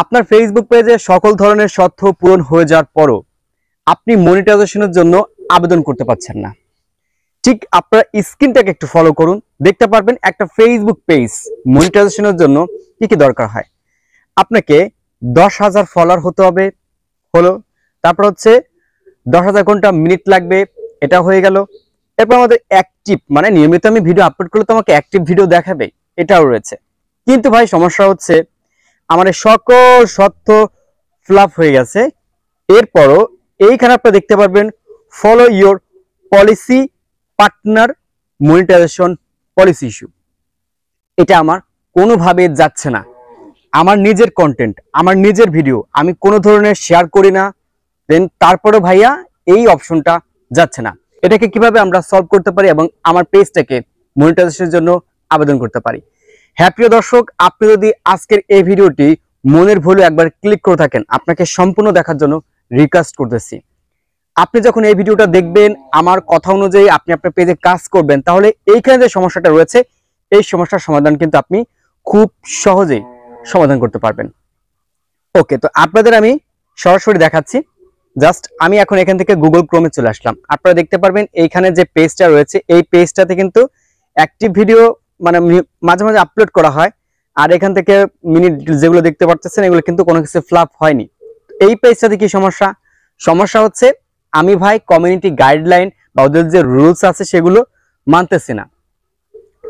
আপনার ফেসবুক পেজে সকল ধরনের তথ্য পূরণ হয়ে যাওয়ার পরও আপনি মনিটাইজেশনের জন্য আবেদন করতে পারছেন না। ঠিক আপনার স্ক্রিনটাকে একটু ফলো করুন, দেখতে পারবেন একটা ফেসবুক পেজ মনিটাইজেশনের জন্য কি কি দরকার হয়। আপনাকে 10,000 ফলোয়ার হতে হবে, হলো। তারপর হচ্ছে 10,000 ঘন্টা মিনিট লাগবে, এটা হয়ে গেল। এরপর আমাদের অ্যাক্টিভ, মানে নিয়মিত আমি ভিডিও আপলোড করলে তো আমাকে অ্যাক্টিভ ভিডিও দেখাবে, এটাও রয়েছে। কিন্তু ভাই সমস্যা হচ্ছে আমার সকল তথ্য ফ্লাপ হয়ে গেছে। এরপরও এইখানে আপনারা দেখতে পারবেন follow your policy partner monetization policy issue. এটা আমার কোনোভাবে যাচ্ছে না। আমার নিজের কন্টেন্ট, আমার নিজের ভিডিও আমি কোনো ধরনের শেয়ার করি না, দেন তারপরে ভাইয়া এই অপশনটা যাচ্ছে না। এটাকে কিভাবে আমরা সলভ করতে পারি এবং আমার পেজটাকে মনিটাইজেশনের জন্য আবেদন করতে পারি। হ্যাঁ প্রিয় দর্শক, আপনি যদি আজকের এই ভিডিওটি মনের ভুলে একবার ক্লিক করে থাকেন, আপনাকে সম্পূর্ণ দেখার জন্য রিকোয়েস্ট করতেছি। আপনি যখন এই ভিডিওটা দেখবেন, আমার কথা অনুযায়ী আপনি আপনার পেজে কাজ করবেন, তাহলে এইখানে যে সমস্যাটা রয়েছে এই সমস্যার সমাধান কিন্তু আপনি খুব সহজেই সমাধান করতে পারবেন। ওকে, তো আপনাদের আমি সরাসরি দেখাচ্ছি। জাস্ট আমি এখন এখান থেকে গুগল ক্রোমে চলে আসলাম। আপনারা দেখতে পারবেন এইখানে যে পেজটা রয়েছে এই পেজটাতে কিন্তু অ্যাক্টিভ ভিডিও মানে মাঝে মাঝে আপলোড করা হয়, আর এখান থেকে মিনিট যেগুলো দেখতে পাচ্ছেন এগুলো কিন্তু কোনো কিছু ফ্লাপ হয়নি। এই পেজটাতে কি সমস্যা? সমস্যা হচ্ছে আমি ভাই কমিউনিটি গাইডলাইন বা ওদের যে রুলস আছে সেগুলো মানতেছি না।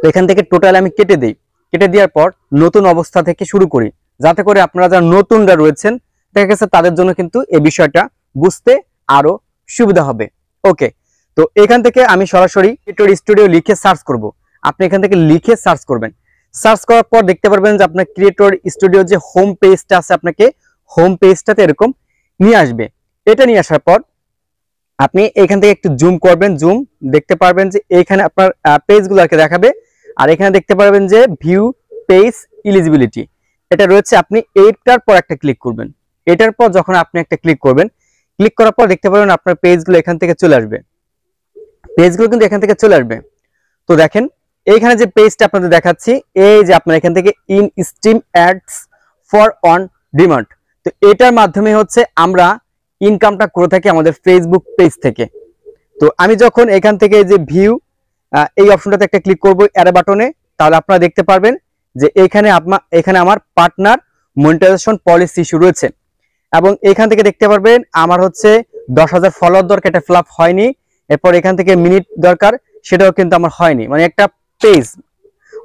তো এখান থেকে টোটাল আমি কেটে দিই। কেটে দেওয়ার পর নতুন অবস্থা থেকে শুরু করি, যাতে করে আপনারা যারা নতুনরা রয়েছেন দেখা গেছে তাদের জন্য কিন্তু এই বিষয়টা বুঝতে আরো সুবিধা হবে। ওকে, তো এখান থেকে আমি সরাসরি ক্রিয়েটর স্টুডিও লিখে সার্চ করব। আপনি এখান থেকে লিখে সার্চ করবেন। সার্চ করার পর দেখতে পারবেন যে আপনার ক্রিয়েটর স্টুডিও যে হোম পেজটা আছে, আপনাকে হোম পেজটাতে এরকম নিয়ে আসবে। এটা নিয়ে আসার পর আপনি এখান থেকে একটু জুম করবেন, জুম দেখতে পারবেন যে এইখানে আপনার পেজগুলোকে দেখাবে। আর এখানে দেখতে পারবেন যে ভিউ পেজ এলিজিবিলিটি এটা রয়েছে। আপনি এইটার পর একটা ক্লিক করবেন। এটার পর যখন আপনি একটা ক্লিক করবেন, ক্লিক করার পর দেখতে পারবেন আপনার পেজগুলো এখান থেকে চলে আসবে। পেজগুলো কিন্তু এখান থেকে চলে আসবে। তো দেখেন এইখানে যে পেজটা আপনাদের দেখাচ্ছি, এই যে আপনার এখান থেকে in stream ads for on demand, তো এটার মাধ্যমে হচ্ছে আমরা ইনকামটা করে থাকি আমাদের ফেসবুক পেজ থেকে। তো আমি যখন এখান থেকে যে ভিউ এই অপশনটাতে একটা ক্লিক করব অ্যারো বাটনে, তাহলে আপনারা দেখতে পারবেন যে এখানে আমার পার্টনার মনিটাইজেশন পলিসি ইস্যু রয়েছে। এবং এখান থেকে দেখতে পারবেন আমার হচ্ছে 10,000 ফলোয়ার দরকার, এটা ফ্লাপ হয়নি। এরপর এখান থেকে মিনিট দরকার, সেটাও কিন্তু আমার হয়নি। মানে একটা পেজ,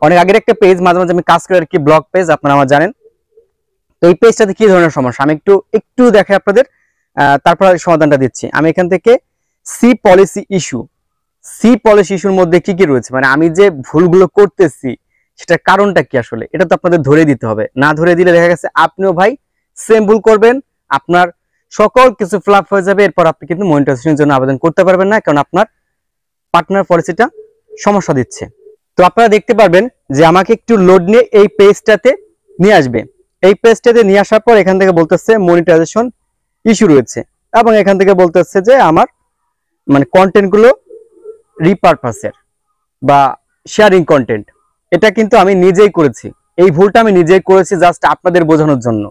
অনেক আগের একটা পেজ, মাঝে মাঝে আমি কাজ করি আর কি, ব্লগ পেজ, আপনারা আমার জানেন। তো এই পেজটাতে কি ধরনের সমস্যা আমি একটু দেখে আপনাদের, তারপর সমাধানটা দিচ্ছি। আমি এখান থেকে সি পলিসি ইস্যু মধ্যে কি কি রয়েছে, মানে আমি যে ভুলগুলো করতেছি সেটার কারণটা কি আসলে, এটা তো আপনাদের ধরে দিতে হবে। না ধরে দিলে দেখা গেছে আপনিও ভাই সেম ভুল করবেন, আপনার সকল কিছু ফ্লাপ হয়ে যাবে। এরপর আপনি কিন্তু মনিটাইজেশনের জন্য আবেদন করতে পারবেন না, কারণ আপনার পার্টনার পলিসিটা সমস্যা দিচ্ছে। তো আপনারা দেখতে পারবেন যে আমাকে একটু লোড নিয়ে এই পেজটাতে নিয়ে আসবে। এই পেজটাতে নিয়ে আসার পর এখান থেকে বলতেছে মনিটাইজেশন ইস্যু রয়েছে, এবং এখান থেকে বলতেছে যে আমার মানে কন্টেন্ট গুলো রিপারপাসের বা শেয়ারিং কন্টেন্ট, এটা কিন্তু আমি নিজেই করেছি। এই ভুলটা আমি নিজেই করেছি জাস্ট আপনাদের বোঝানোর জন্য।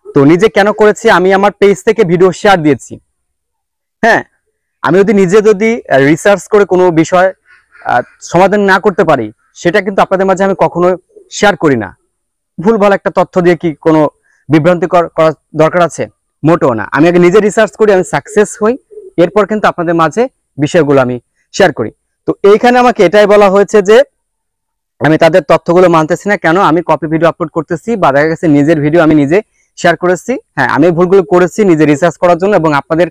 তো নিজে কেন করেছি, আমি আমার পেজ থেকে ভিডিও শেয়ার দিয়েছি। হ্যাঁ, আমি যদি রিসার্চ করে কোনো বিষয় সমাধান না করতে পারি, সেটা কিন্তু আপনাদের মাঝে আমি কখনো শেয়ার করি না। ভুলভাল একটা তথ্য দিয়ে কি কোনো বিভ্রান্তিকর করার দরকার আছে? মোটেও না। আমি আগে নিজে রিসার্চ করি, আমি সাকসেস হই, এরপর কিন্তু আপনাদের মাঝে বিষয়গুলো আমি শেয়ার করি। তো এইখানে আমাকে এটাই বলা হয়েছে যে আমি তাদের তথ্যগুলো মানতেছি না। কেন? আমি কপি ভিডিও আপলোড করতেছি, বা দেখা গেছে নিজের ভিডিও আমি নিজে শেয়ার করেছি। হ্যাঁ, আমি ভুলগুলো করেছি নিজে রিসার্চ করার জন্য এবং আপনাদের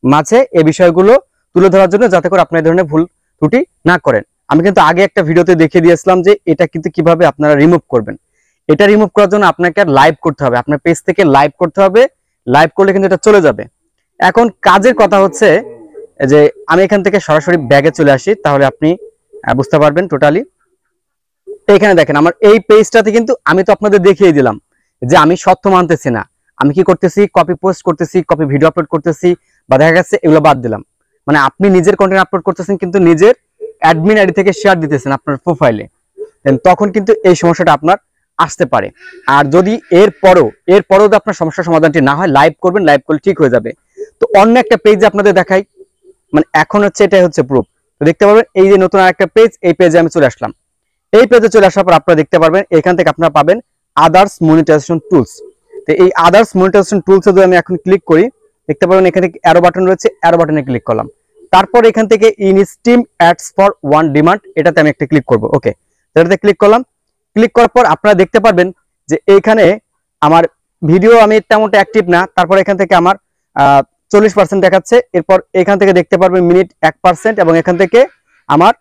মাঝে এই বিষয়গুলো তুলে ধরার জন্য, যাতে করে আপনার এই ধরনের ভুল ত্রুটি না করেন। আমি কিন্তু আগে একটা ভিডিওতে দেখিয়ে দিয়েছিলাম যে এটা কিন্তু কিভাবে আপনারা রিমুভ করবেন। এটা রিমুভ করার জন্য আপনাকে লাইভ করতে হবে, আপনার পেজ থেকে লাইভ করতে হবে। লাইভ করলে কিন্তু এটা চলে যাবে। এখন কাজের কথা হচ্ছে যে আমি এখান থেকে সরাসরি ব্যাগে চলে আসি, তাহলে আপনি বুঝতে পারবেন টোটালি। এখানে দেখেন আমার এই পেজটাতে কিন্তু আমি তো আপনাদের দেখিয়ে দিলাম যে আমি সত্য মানতেছি না। আমি কি করতেছি, কপি পোস্ট করতেছি, কপি ভিডিও আপলোড করতেছি, বা দেখা গেছে এগুলো বাদ দিলাম। মানে আপনি নিজের কন্টেন্ট আপলোড করতেছেন কিন্তু নিজের অ্যাডমিন আইডি থেকে শেয়ার দিতেছেন আপনার প্রোফাইলে, তখন কিন্তু এই সমস্যাটা আপনার আসতে পারে। আর যদি এরপরও যদি আপনার সমস্যার সমাধানটি না হয়, লাইভ করবেন, লাইভ করলে ঠিক হয়ে যাবে। তো অন্য একটা পেজ আপনাদের দেখাই, মানে এখন হচ্ছে এটাই হচ্ছে প্রুফ। তো দেখতে পারবেন এই যে নতুন আরেকটা পেজ, এই পেজে আমি চলে আসলাম। এই পেজে চলে আসার পর আপনারা দেখতে পারবেন এখান থেকে আপনারা পাবেন আদার্স মনিটাইজেশন টুলস। তো এই আদার্স মনিটাইজেশন টুলসে যদি আমি এখন ক্লিক করি, দেখতে পারবেন এখানে অ্যারো বাটন রয়েছে, অ্যারো বাটনে ক্লিক করলাম। তারপর এখান থেকে in steam ads for one demand, এটাতে আমি একটা ক্লিক করব। ওকে, এটাতে ক্লিক করলাম। ক্লিক করার পর আপনারা দেখতে পারবেন যে এইখানে আমার ভিডিও আমি তেমনটা অ্যাক্টিভ না, তারপর এখান থেকে আমার 40% দেখাচ্ছে। এরপর এখান থেকে দেখতে পারবেন মিনিট 1% এবং এখান থেকে আমার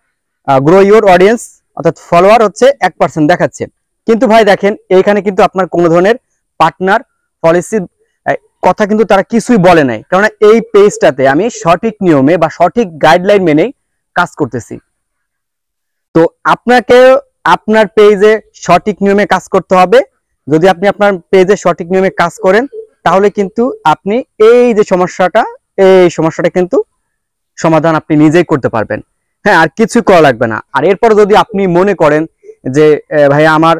গ্রো ইউর অডিয়েন্স অর্থাৎ ফলোয়ার হচ্ছে 1% দেখাচ্ছে। কিন্তু ভাই দেখেন এইখানে কিন্তু আপনার কোনো ধরনের পার্টনার পলিসি কথা কিন্তু তারা কিছুই বলে নাই, কারণ এই পেজটাতে আমি সঠিক নিয়মে বা সঠিক গাইডলাইন মেনেই কাজ করতেছি। তো আপনাকে আপনার পেজে সঠিক নিয়মে কাজ করতে হবে। যদি আপনি আপনার পেজে সঠিক নিয়মে কাজ করেন, তাহলে কিন্তু আপনি এই যে সমস্যাটা কিন্তু সমাধান আপনি নিজেই করতে পারবেন। হ্যাঁ, আর কিছু করা লাগবে না। আর এরপর যদি আপনি মনে করেন যে ভাই আমার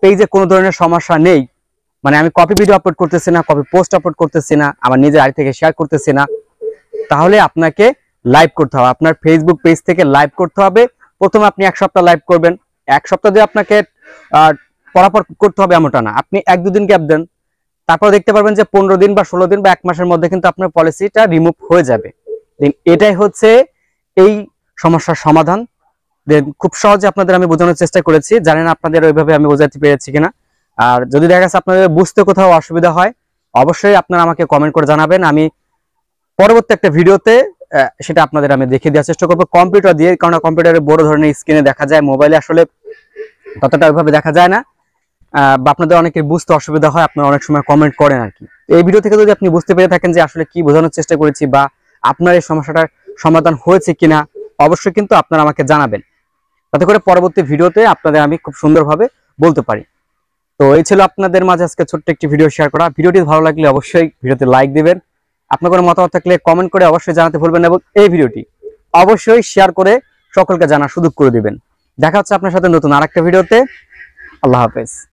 পেজে কোনো ধরনের সমস্যা নেই, মানে আমি কপি ভিডিও আপলোড করতেছি না, কপি পোস্ট আপলোড করতেছি না, আমার নিজের আই থেকে শেয়ার করতেছি না, তাহলে আপনাকে লাইভ করতে হবে। আপনার ফেসবুক পেজ থেকে লাইভ করতে হবে। প্রথমে আপনি 1 সপ্তাহ লাইভ করবেন। 1 সপ্তাহ দিয়ে আপনাকে পরাপর করতে হবে এমনটা না, আপনি 1-2 দিন গ্যাপ দেন। তারপর দেখতে পারবেন যে 15 দিন বা 16 দিন বা 1 মাসের মধ্যে কিন্তু আপনার পলিসিটা রিমুভ হয়ে যাবে। এটাই হচ্ছে এই সমস্যার সমাধান। খুব সহজে আপনাদের আমি বোঝানোর চেষ্টা করেছি, জানেন আপনাদের ওইভাবে আমি বোঝাতে পেরেছি কিনা। আর যদি দেখা যাচ্ছে আপনাদের বুঝতে কোথাও অসুবিধা হয়, অবশ্যই আপনারা আমাকে কমেন্ট করে জানাবেন। আমি পরবর্তী একটা ভিডিওতে সেটা আপনাদের আমি দেখিয়ে দেওয়ার চেষ্টা করবো কম্পিউটার দিয়ে, কারণ কম্পিউটারে বড় ধরনের স্ক্রিনে দেখা যায়, মোবাইলে আসলে ততটা ওইভাবে দেখা যায় না, বা আপনাদের অনেকের বুঝতে অসুবিধা হয়, আপনারা অনেক সময় কমেন্ট করেন আর কি। এই ভিডিও থেকে যদি আপনি বুঝতে পেরে থাকেন যে আসলে কি বোঝানোর চেষ্টা করেছি বা আপনার এই সমস্যাটার সমাধান হয়েছে কিনা, অবশ্যই কিন্তু আপনারা আমাকে জানাবেন, তাতে করে পরবর্তী ভিডিওতে আপনাদের আমি খুব সুন্দরভাবে বলতে পারি। তো এই ছিল আপনাদের মাঝে আজকে ছোট্ট একটি ভিডিও শেয়ার করা। ভিডিওটি ভালো লাগলে অবশ্যই ভিডিওতে লাইক দিবেন। আপনার কোনো মতামত থাকলে কমেন্ট করে অবশ্যই জানাতে ভুলবেন না, এবং এই ভিডিওটি অবশ্যই শেয়ার করে সকলকে জানার সুযোগ করে দিবেন। দেখা হচ্ছে আপনার সাথে নতুন আরেকটা ভিডিওতে। আল্লাহ হাফেজ।